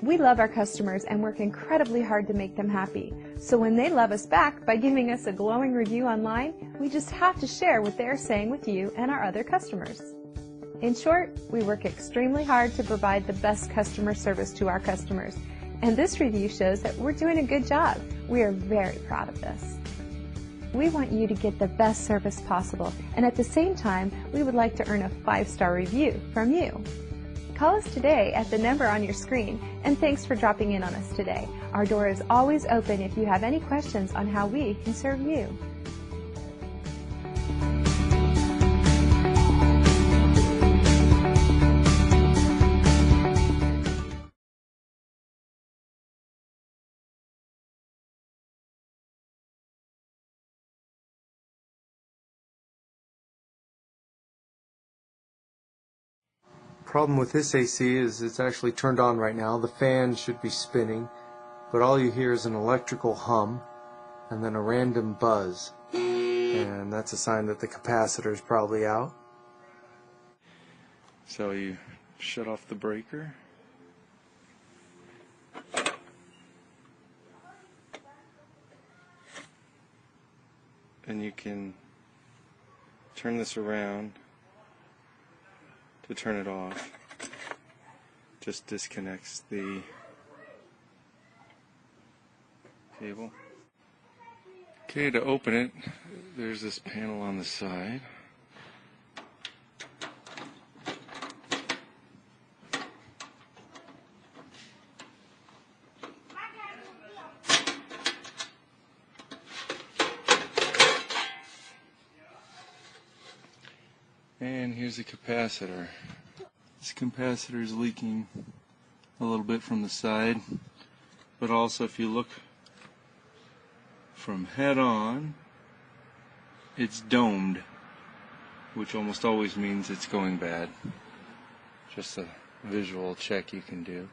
We love our customers and work incredibly hard to make them happy. So when they love us back by giving us a glowing review online, we just have to share what they're saying with you and our other customers. In short, we work extremely hard to provide the best customer service to our customers. And this review shows that we're doing a good job. We are very proud of this. We want you to get the best service possible, and at the same time, we would like to earn a 5-star review from you. Call us today at the number on your screen, and thanks for dropping in on us today. Our door is always open if you have any questions on how we can serve you. Problem with this AC is it's actually turned on right now. The fan should be spinning, but all you hear is an electrical hum and then a random buzz, and that's a sign that the capacitor is probably out. So you shut off the breaker, and you can turn this around to turn it off. Just disconnects the cable. Okay, to open it, there's this panel on the side. And here's the capacitor. This capacitor is leaking a little bit from the side, but also if you look from head on, it's domed, which almost always means it's going bad. Just a visual check you can do.